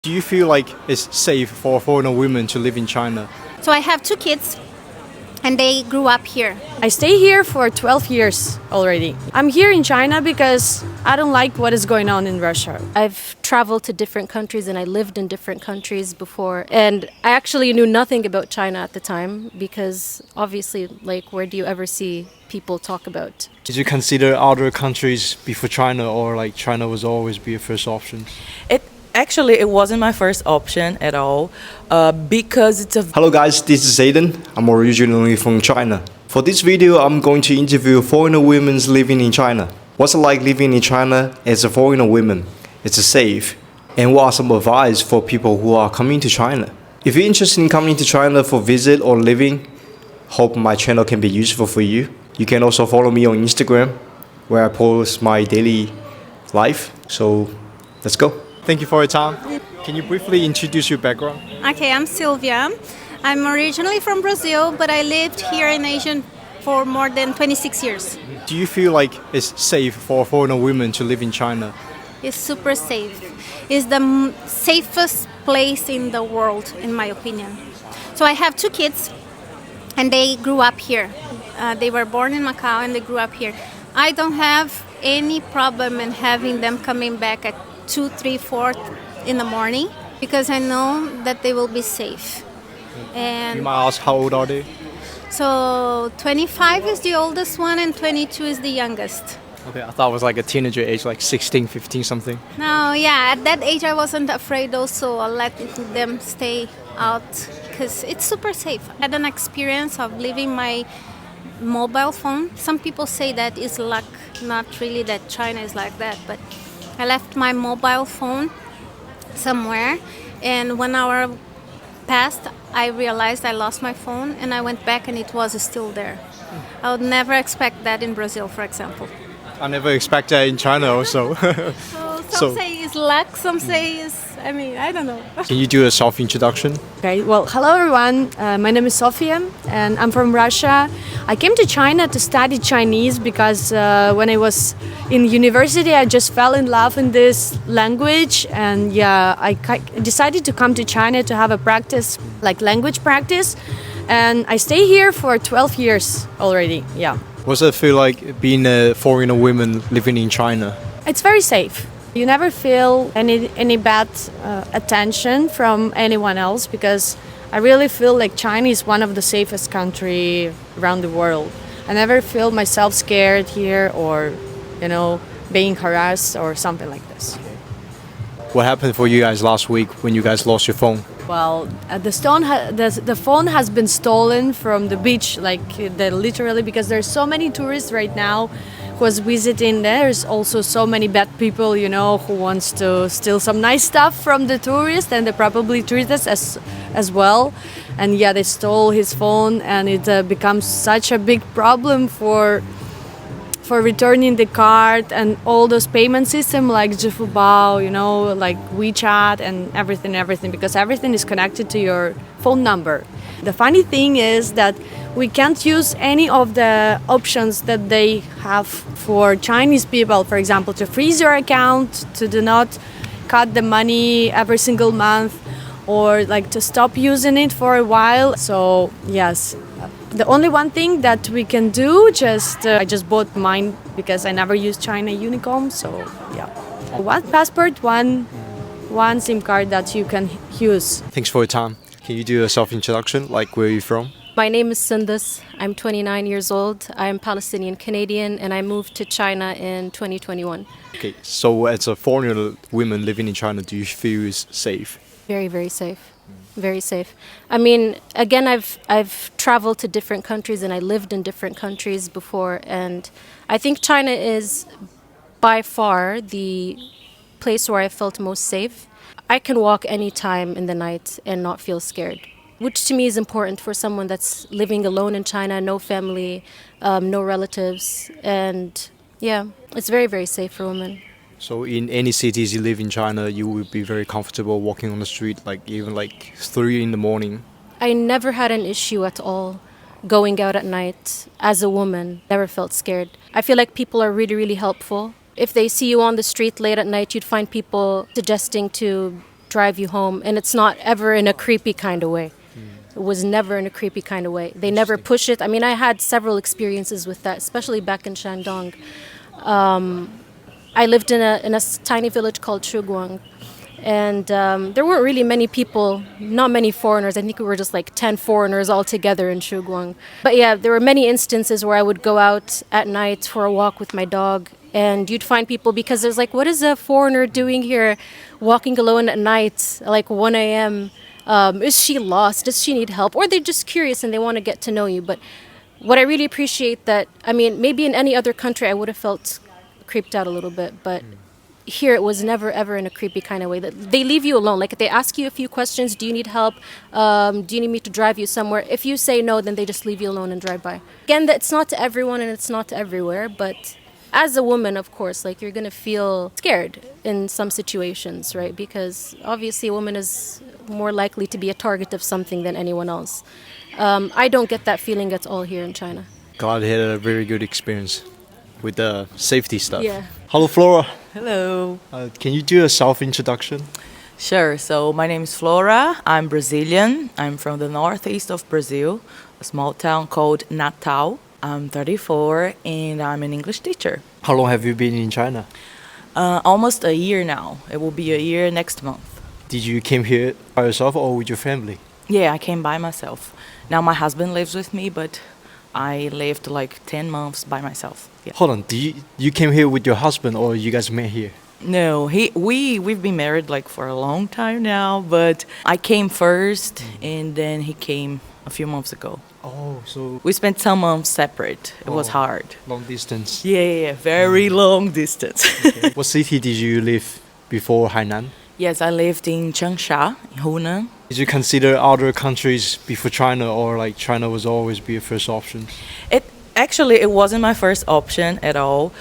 Do you feel like it's safe for foreigner women to live in China? So I have two kids and they grew up here. I stay here for 12 years already. I'm here in China because I don't like what is going on in Russia. I've traveled to different countries and I lived in different countries before. And I actually knew nothing about China at the time because obviously, like, where do you ever see people talk about? Did you consider other countries before China, or like China was always be your first option? It wasn't my first option at all because it's a... Hello guys, this is Aiden. I'm originally from China. For this video, I'm going to interview foreigner women living in China. What's it like living in China as a foreigner woman? Is it safe? And what are some advice for people who are coming to China? If you're interested in coming to China for visit or living, hope my channel can be useful for you. You can also follow me on Instagram, where I post my daily life. So let's go. Thank you for your time. Can you briefly introduce your background? Okay, I'm Sylvia. I'm originally from Brazil, but I lived here in Asia for more than 26 years. Do you feel like it's safe for foreigner women to live in China? It's super safe. It's the safest place in the world, in my opinion. So I have two kids and they grew up here. They were born in Macau and they grew up here. I don't have any problem in having them coming back at 2, 3, 4 in the morning because I know that they will be safe. And You might ask, how old are they? so 25 is the oldest one and 22 is the youngest. Okay, I thought it was like a teenager age, like 16, 15 something. No, yeah, at that age I wasn't afraid also. I let them stay out because it's super safe. I had an experience of leaving my mobile phone. Some people say that is luck, not really that China is like that, but I left my mobile phone somewhere and 1 hour passed, I realized I lost my phone and I went back and it was still there. I would never expect that in Brazil, for example. I never expect that in China also. Some say it's luck, some say I don't know. Can you do a self-introduction? Okay, well, hello everyone. My name is Sophia and I'm from Russia. I came to China to study Chinese because when I was in university, I just fell in love in this language. And yeah, I decided to come to China to have a practice, like language practice. And I stay here for 12 years already, yeah. What's it feel like being a foreigner woman living in China? It's very safe. You never feel any bad attention from anyone else because I really feel like China is one of the safest country around the world. I never feel myself scared here or, being harassed or something like this. What happened for you guys last week when you guys lost your phone? Well, the phone has been stolen from the beach, literally, because there's so many tourists right now who was visiting. There's also so many bad people, who wants to steal some nice stuff from the tourists, and they probably treat us as well. And yeah, they stole his phone, and it becomes such a big problem for returning the card and all those payment system like Zhifubao, like WeChat and everything, because everything is connected to your phone number. The funny thing is that we can't use any of the options that they have for Chinese people, for example, to freeze your account, to do not cut the money every single month, or like to stop using it for a while. So yes, the only one thing that we can do, I just bought mine because I never used China Unicom. So yeah, one passport, one SIM card that you can use. Thanks for your time. Can you do a self-introduction, like where are you from? My name is Cindus. I'm 29 years old. I'm Palestinian Canadian and I moved to China in 2021. Okay, so as a foreigner woman living in China, do you feel it's safe? Very, very safe. Very safe. I mean, again, I've traveled to different countries and I lived in different countries before, and I think China is by far the place where I felt most safe. I can walk any time in the night and not feel scared, which to me is important for someone that's living alone in China, no family, no relatives, and yeah, it's very, very safe for women. So in any cities you live in China, you would be very comfortable walking on the street, even 3 in the morning? I never had an issue at all going out at night as a woman. Never felt scared. I feel like people are really, really helpful. If they see you on the street late at night, you'd find people suggesting to drive you home, and it's not ever in a creepy kind of way. It was never in a creepy kind of way. They never push it. I mean, I had several experiences with that, especially back in Shandong. I lived in a tiny village called Chuguang, and there weren't really many people, not many foreigners. I think we were just like 10 foreigners all together in Chuguang. But yeah, there were many instances where I would go out at night for a walk with my dog, and you'd find people, because there's like, what is a foreigner doing here walking alone at night, like 1 a.m.? Is she lost? Does she need help? Or they're just curious and they want to get to know you. But what I really appreciate that, I mean, maybe in any other country I would have felt creeped out a little bit, but here it was never ever in a creepy kind of way. That they leave you alone. Like, if they ask you a few questions, do you need help? Do you need me to drive you somewhere? If you say no, then they just leave you alone and drive by. Again, that's not to everyone and it's not to everywhere, but as a woman, of course, like, you're gonna feel scared in some situations, right? Because obviously a woman is more likely to be a target of something than anyone else. I don't get that feeling at all here in China. God had a very good experience with the safety stuff. Yeah. Hello, Flora. Hello. Can you do a self-introduction? Sure. So my name is Flora. I'm Brazilian. I'm from the northeast of Brazil, a small town called Natal. I'm 34 and I'm an English teacher. How long have you been in China? Almost a year now. It will be a year next month. Did you came here by yourself or with your family? Yeah, I came by myself. Now my husband lives with me, but I lived like 10 months by myself. Yeah. Hold on, you came here with your husband or you guys met here? No, we've been married like for a long time now, but I came first and then he came a few months ago. Oh, so We spent some months separate. It was hard. long distance. Yeah, very long distance. What city did you live before Hainan? Yes, I lived in Changsha, in Hunan. Did you consider other countries before China, or like China was always be your first option? It wasn't my first option at all,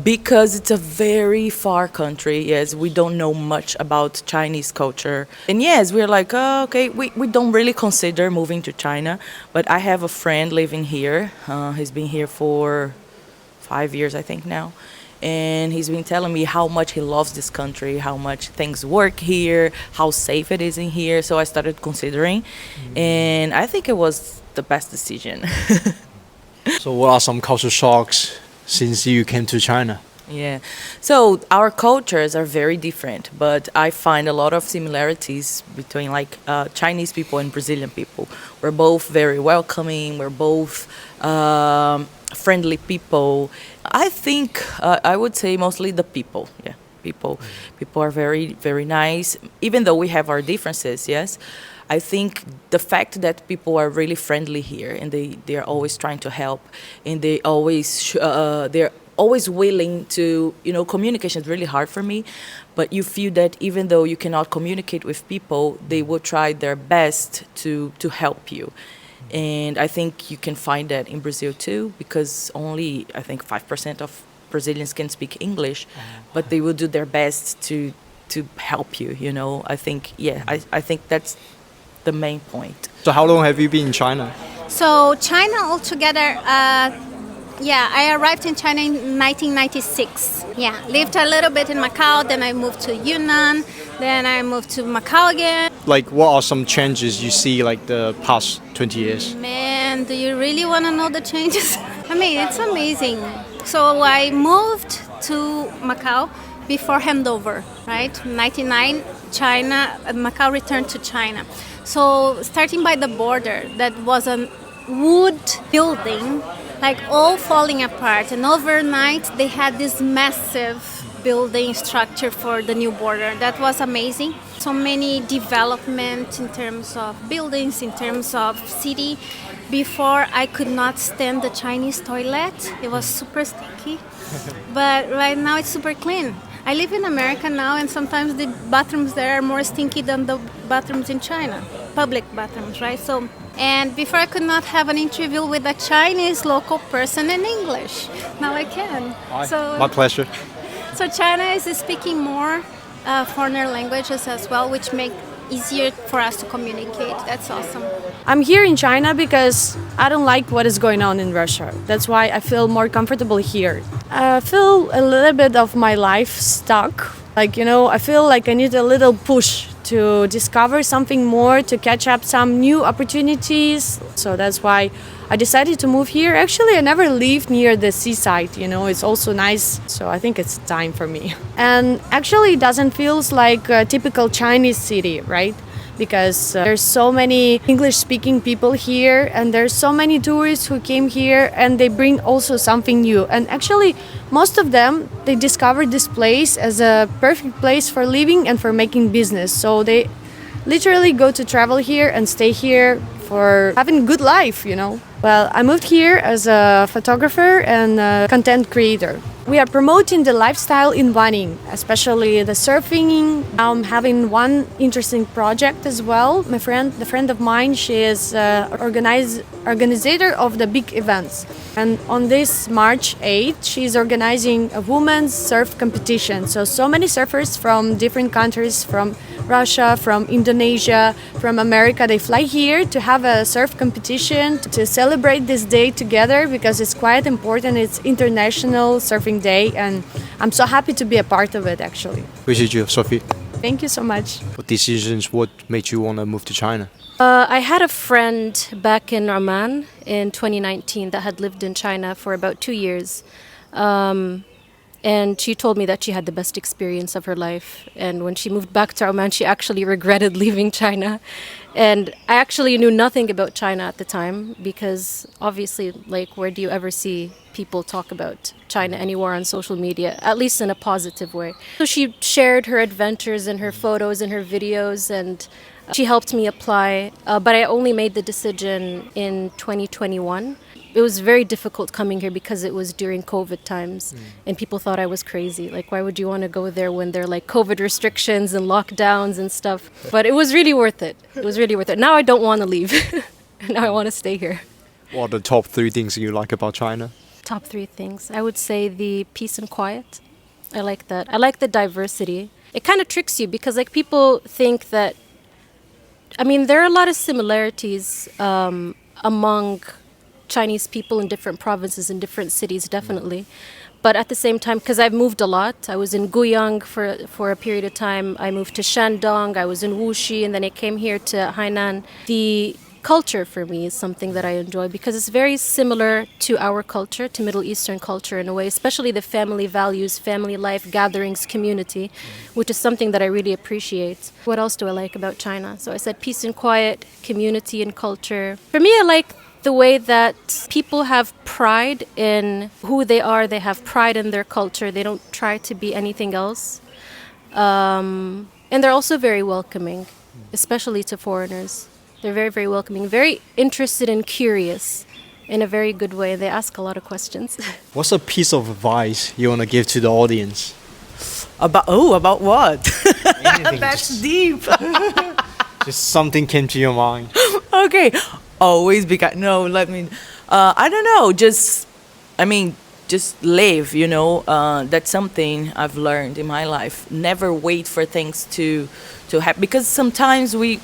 because it's a very far country. Yes, we don't know much about Chinese culture. And yes, we're like, oh, okay, we don't really consider moving to China. But I have a friend living here. He's been here for 5 years, I think now. And he's been telling me how much he loves this country, how much things work here, how safe it is in here. So I started considering, and I think it was the best decision. So what are some culture shocks since you came to China? Yeah. So our cultures are very different, but I find a lot of similarities between like Chinese people and Brazilian people. We're both very welcoming. We're both friendly people. I think I would say mostly the people. Yeah, people are very, very nice. Even though we have our differences, yes. I think the fact that people are really friendly here and they're always trying to help and they're always willing to, communication is really hard for me, but you feel that even though you cannot communicate with people, they will try their best to help you. And I think you can find that in Brazil too, because only, I think, 5% of Brazilians can speak English, but they will do their best to help you, I think, I think that's the main point. So how long have you been in China? So China altogether, I arrived in China in 1996. Yeah, lived a little bit in Macau, then I moved to Yunnan, then I moved to Macau again. Like, what are some changes you see like the past 20 years? Man, do you really want to know the changes? I mean, it's amazing. So I moved to Macau before handover, right? 99, Macau returned to China. So starting by the border, that was a wood building, like all falling apart. And overnight, they had this massive building structure for the new border. That was amazing. So many development in terms of buildings, in terms of city. Before, I could not stand the Chinese toilet. It was super stinky. But right now, it's super clean. I live in America now, and sometimes the bathrooms there are more stinky than the bathrooms in China, public bathrooms, right? So, and before I could not have an interview with a Chinese local person in English. Now I can. So, my pleasure. So China is speaking more foreigner languages as well, which make easier for us to communicate. That's awesome. I'm here in China because I don't like what is going on in Russia. That's why I feel more comfortable here. I feel a little bit of my life stuck. Like, I feel like I need a little push to discover something more, to catch up some new opportunities. So that's why I decided to move here. Actually, I never lived near the seaside, you know, it's also nice. So I think it's time for me. And actually, it doesn't feel like a typical Chinese city, right? Because there's so many English-speaking people here, and there's so many tourists who came here, and they bring also something new. And actually, most of them, they discovered this place as a perfect place for living and for making business. So they literally go to travel here and stay here for having a good life, you know. Well, I moved here as a photographer and a content creator. We are promoting the lifestyle in Wanning, especially the surfing. I'm having one interesting project as well. The friend of mine, she is organizer of the big events. And on this March 8th, she's organizing a women's surf competition. So many surfers from different countries, from Russia, from Indonesia, from America, they fly here to have a surf competition, to celebrate this day together because it's quite important. It's International Surfing Day, and I'm so happy to be a part of it, actually. Appreciate you, Sophie. Thank you so much. What made you want to move to China? I had a friend back in Oman in 2019 that had lived in China for about 2 years. And she told me that she had the best experience of her life. And when she moved back to Oman, she actually regretted leaving China. And I actually knew nothing about China at the time because obviously, like, where do you ever see people talk about China anywhere on social media, at least in a positive way? So she shared her adventures and her photos and her videos, and she helped me apply. But I only made the decision in 2021. It was very difficult coming here because it was during COVID times and people thought I was crazy. Like, why would you want to go there when there are like COVID restrictions and lockdowns and stuff? But it was really worth it. It was really worth it. Now I don't want to leave. Now I want to stay here. What are the top 3 things you like about China? Top 3 things. I would say the peace and quiet. I like that. I like the diversity. It kind of tricks you because like people think that, I mean, there are a lot of similarities among Chinese people in different provinces and different cities, definitely. But at the same time, because I've moved a lot, I was in Guiyang for a period of time. I moved to Shandong, I was in Wuxi, and then I came here to Hainan. The culture for me is something that I enjoy because it's very similar to our culture, to Middle Eastern culture in a way, especially the family values, family life, gatherings, community, which is something that I really appreciate. What else do I like about China? So I said peace and quiet, community and culture. For me, I like the way that people have pride in who they are. They have pride in their culture. They don't try to be anything else. And they're also very welcoming, especially to foreigners. They're very, very welcoming, very interested and curious in a very good way. They ask a lot of questions. What's a piece of advice you want to give to the audience? About what? Anything, That's deep. just something came to your mind. Okay. Always be kind. No, let me. I don't know. Just live. You know, that's something I've learned in my life. Never wait for things to happen, because sometimes we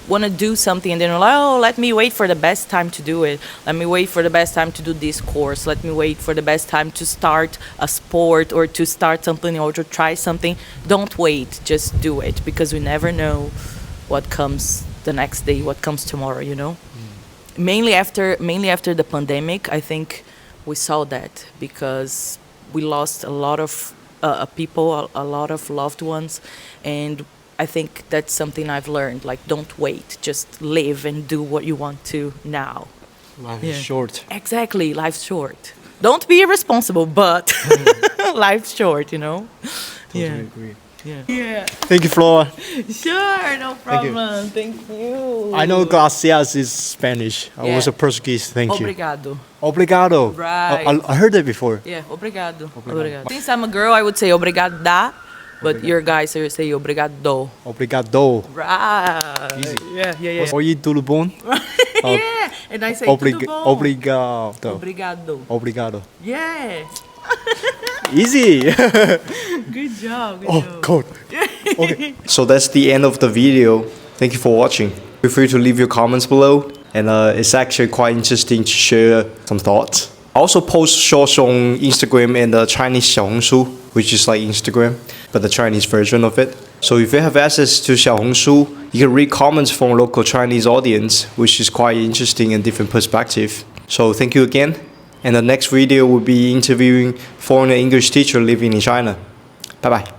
want to do something and then we're like, oh, let me wait for the best time to do it. Let me wait for the best time to do this course. Let me wait for the best time to start a sport or to start something or to try something. Don't wait. Just do it, because we never know what comes the next day, what comes tomorrow. You know. Mainly after the pandemic, I think we saw that, because we lost a lot of people, a lot of loved ones, and I think that's something I've learned. Like, don't wait, just live and do what you want to now. Life is short. Exactly, life's short. Don't be irresponsible, but life's short, you know. Totally agree. Yeah. Thank you, Flora. Sure, no problem. Thank you. I know gracias is Spanish. I was a Portuguese. Thank you. Obrigado. Obrigado. Right. I heard that before. Yeah, obrigado. Since I'm a girl, I would say obrigada, but your guys say obrigado. Obrigado. Right. Easy. Yeah. Oi, tudo bom? Yeah, and I say tudo bom. Obrigado. Obrigado. Obrigado. Yeah. Easy. Good job. Cool. Okay. So that's the end of the video. Thank you for watching. Feel free to leave your comments below. And it's actually quite interesting to share some thoughts. I also post shorts on Instagram and the Chinese 小红书, which is like Instagram, but the Chinese version of it. So if you have access to 小红书, you can read comments from local Chinese audience, which is quite interesting and different perspective. So thank you again. And the next video will be interviewing foreigner English teacher living in China. Bye bye.